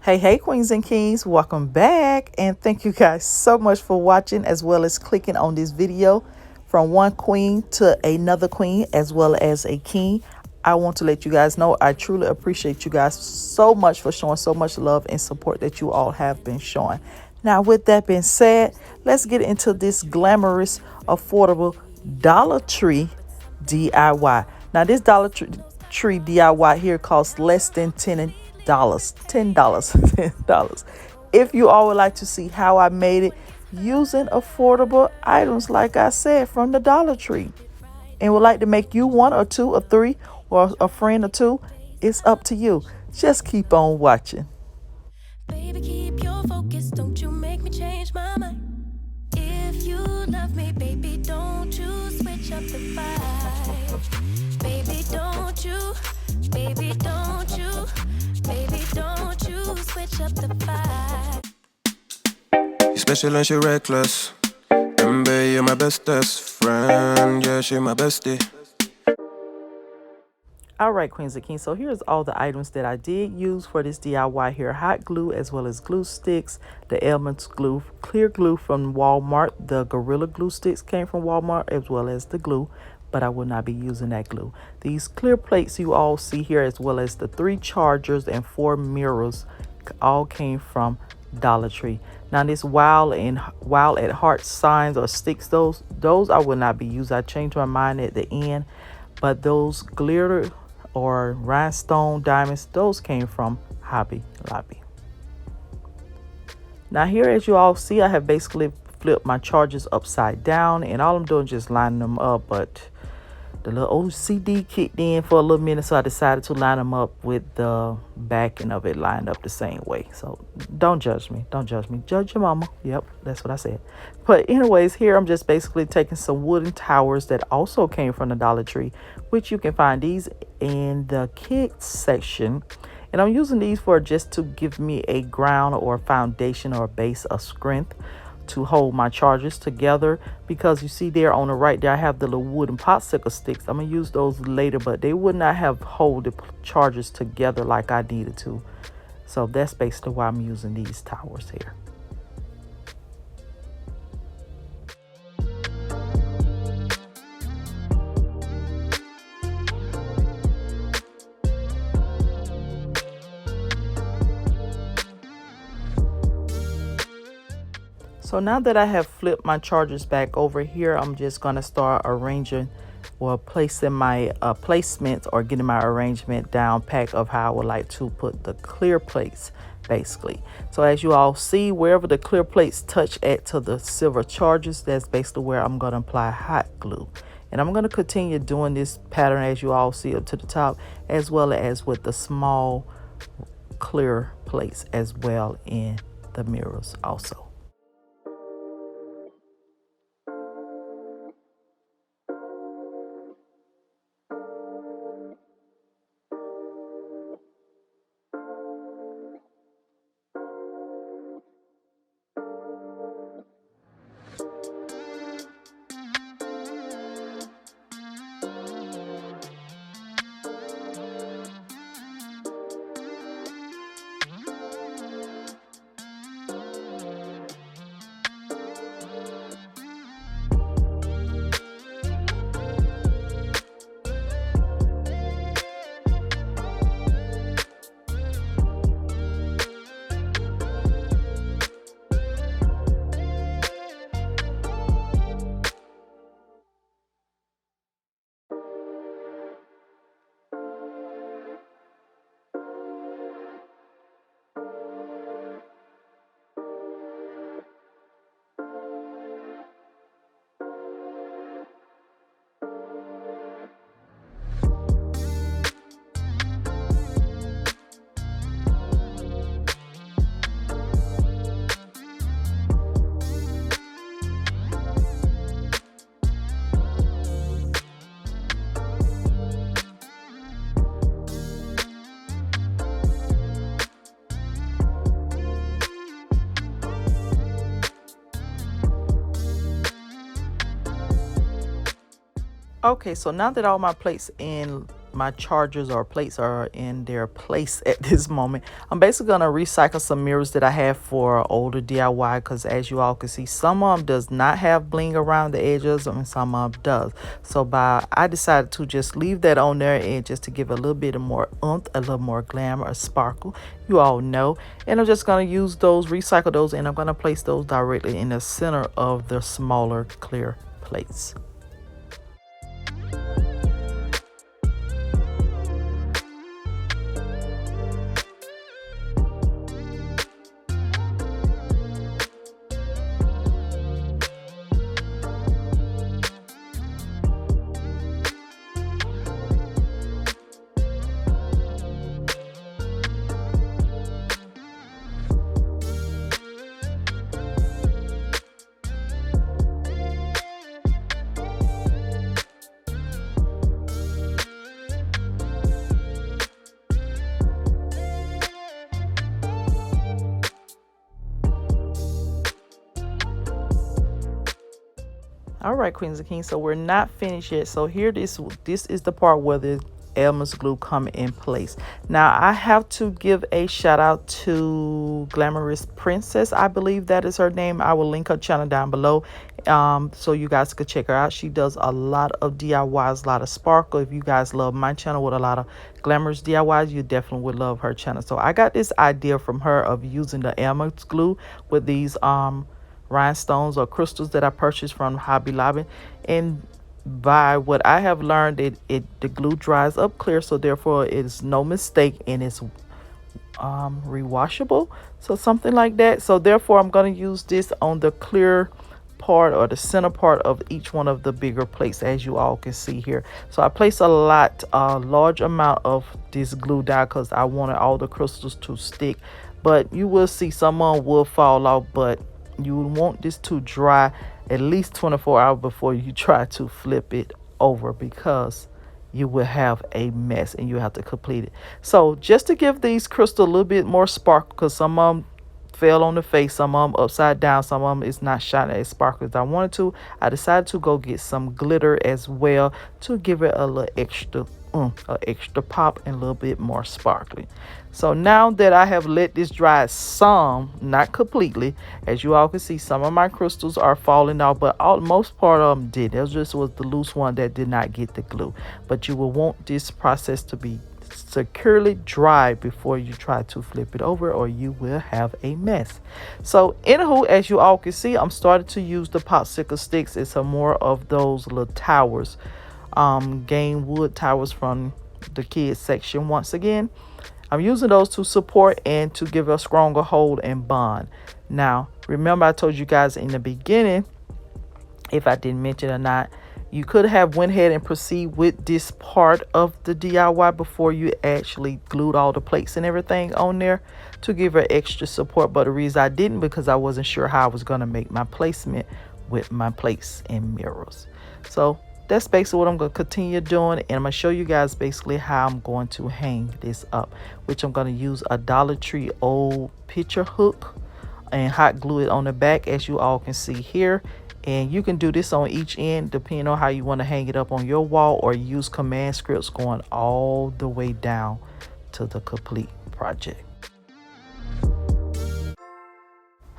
Hey, queens and kings, welcome back. And thank you guys so much for watching as well as clicking on this video from one queen to another queen as well as a king. I want to let you guys know I truly appreciate you guys so much for showing so much love and support that you all have been showing. Now, with that being said, let's get into this glamorous, affordable Dollar Tree DIY. Now, this Tree DIY here costs less than $10. $10. If you all would like to see how I made it using affordable items, like I said, from the Dollar Tree, and would like to make you one or two or three or a friend or two, it's up to you. Just keep on watching. Baby, keep your focus, don't you make me change my mind. If you love me, baby, don't you switch up the vibe. Baby, don't you, baby, don't you, baby, don't you switch up the vibe. You're special and she reckless. Remember, you're my bestest friend. Yeah, she my bestie. All right, queens and kings, so here's all the items that I did use for this DIY here. Hot glue as well as glue sticks, the Elmer glue, clear glue from Walmart. The Gorilla glue sticks came from Walmart as well as the glue, but I will not be using that glue. These clear plates you all see here as well as the 3 chargers and 4 mirrors all came from Dollar Tree. Now this Wild at Heart signs or sticks, those I will not be using. I changed my mind at the end, but those glitter or rhinestone diamonds, those came from Hobby Lobby. Now here, as you all see, I have basically flipped my chargers upside down, and all I'm doing is just lining them up, but the little OCD kicked in for a little minute, so I decided to line them up with the backing of it lined up the same way. So don't judge me. Judge your mama. Yep, that's what I said. But anyways, here I'm just basically taking some wooden towers that also came from the Dollar Tree, which you can find these in the kids section. And I'm using these for just to give me a ground or foundation or a base of strength to hold my chargers together, because you see there on the right there I have the little wooden popsicle sticks. I'm gonna use those later, but they would not have hold the chargers together like I needed to. So that's basically why I'm using these towers here. So now that I have flipped my chargers back over here, I'm just going to start arranging or placing my placements or getting my arrangement down pack of how I would like to put the clear plates basically. So as you all see, wherever the clear plates touch at to the silver chargers, that's basically where I'm going to apply hot glue. And I'm going to continue doing this pattern as you all see up to the top, as well as with the small clear plates as well in the mirrors also. Okay, so now that all my plates in my chargers or plates are in their place at this moment. I'm basically going to recycle some mirrors that I have for older DIY, because as you all can see, some of them does not have bling around the edges and some of them does. So I decided to just leave that on there, and just to give a little bit of more oomph, a little more glamour, a sparkle, you all know. And I'm just going to use those, recycle those, and I'm going to place those directly in the center of the smaller clear plates. All right, Queens and Kings, so we're not finished yet. So here, this is the part where the Elmer's glue come in place. Now I have to give a shout out to Glamorous Princess, I believe that is her name. I will link her channel down below, so you guys could check her out. She does a lot of DIYs, a lot of sparkle. If you guys love my channel with a lot of glamorous DIYs, you definitely would love her channel. So I got this idea from her of using the Elmer's glue with these rhinestones or crystals that I purchased from Hobby Lobby, and by what I have learned, the glue dries up clear, so therefore it's no mistake, and it's rewashable, so something like that. So therefore I'm going to use this on the clear part or the center part of each one of the bigger plates, as you all can see here. So I place a large amount of this glue down because I wanted all the crystals to stick, but you will see some of them will fall off, but you want this to dry at least 24 hours before you try to flip it over, because you will have a mess and you have to complete it. So just to give these crystals a little bit more sparkle, because some of them fell on the face, some of them upside down, some of them is not shining as sparkly as I wanted to, I decided to go get some glitter as well to give it a little extra pop and a little bit more sparkly. So now that I have let this dry some, not completely, as you all can see, some of my crystals are falling off, but most part of them did. That just was the loose one that did not get the glue. But you will want this process to be securely dry before you try to flip it over, or you will have a mess. So anywho, as you all can see, I'm starting to use the Popsicle Sticks. It's some more of those little towers, game wood towers from the kids section. Once again, I'm using those to support and to give a stronger hold and bond. Now remember, I told you guys in the beginning, if I didn't mention or not, you could have went ahead and proceed with this part of the DIY before you actually glued all the plates and everything on there to give her extra support. But the reason I didn't, because I wasn't sure how I was going to make my placement with my plates and mirrors. So that's basically what I'm going to continue doing, and I'm going to show you guys basically how I'm going to hang this up, which I'm going to use a Dollar Tree old picture hook and hot glue it on the back, as you all can see here. And you can do this on each end depending on how you want to hang it up on your wall, or use command scripts going all the way down to the complete project.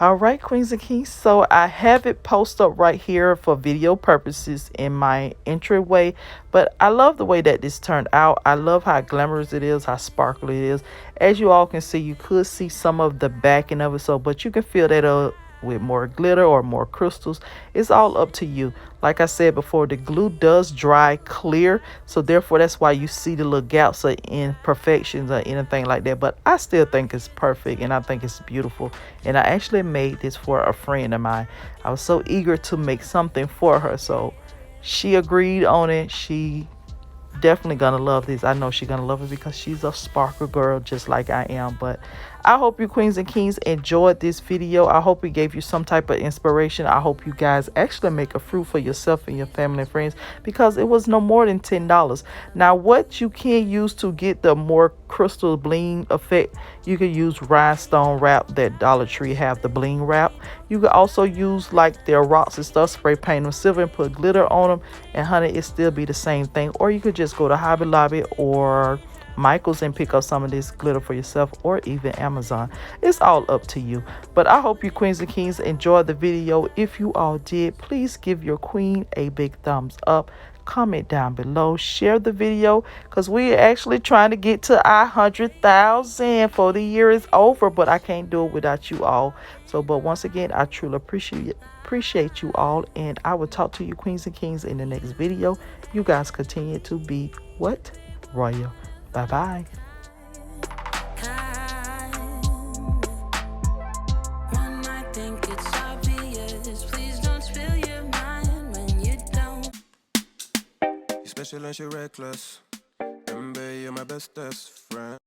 All right, Queens and Kings, so I have it posted up right here for video purposes in my entryway, but I love the way that this turned out. I love how glamorous it is, how sparkly it is. As you all can see, you could see some of the backing of it, so but you can feel that with more glitter or more crystals. It's all up to you. Like I said before, the glue does dry clear, so therefore that's why you see the little gaps or imperfections or anything like that, but I still think it's perfect and I think it's beautiful. And I actually made this for a friend of mine. I was so eager to make something for her, so she agreed on it. She definitely gonna love this. I know she's gonna love it because she's a sparkle girl just like I am, but I hope you queens and kings enjoyed this video. I hope it gave you some type of inspiration. I hope you guys actually make a fruit for yourself and your family and friends, because it was no more than $10. Now, what you can use to get the more crystal bling effect, you can use rhinestone wrap that Dollar Tree have, the bling wrap. You can also use like their rocks and stuff, spray paint them silver and put glitter on them, and honey, it still be the same thing. Or you could just go to Hobby Lobby or Michael's and pick up some of this glitter for yourself, or even Amazon. It's all up to you. But I hope you queens and kings enjoyed the video. If you all did, please give your queen a big thumbs up, comment down below, share the video, because we're actually trying to get to 100,000 for the year is over, but I can't do it without you all. So but once again, I truly appreciate you all, and I will talk to you queens and kings in the next video. You guys continue to be what? Royal. Bye bye. Special and she reckless. Remember, you're my bestest friend.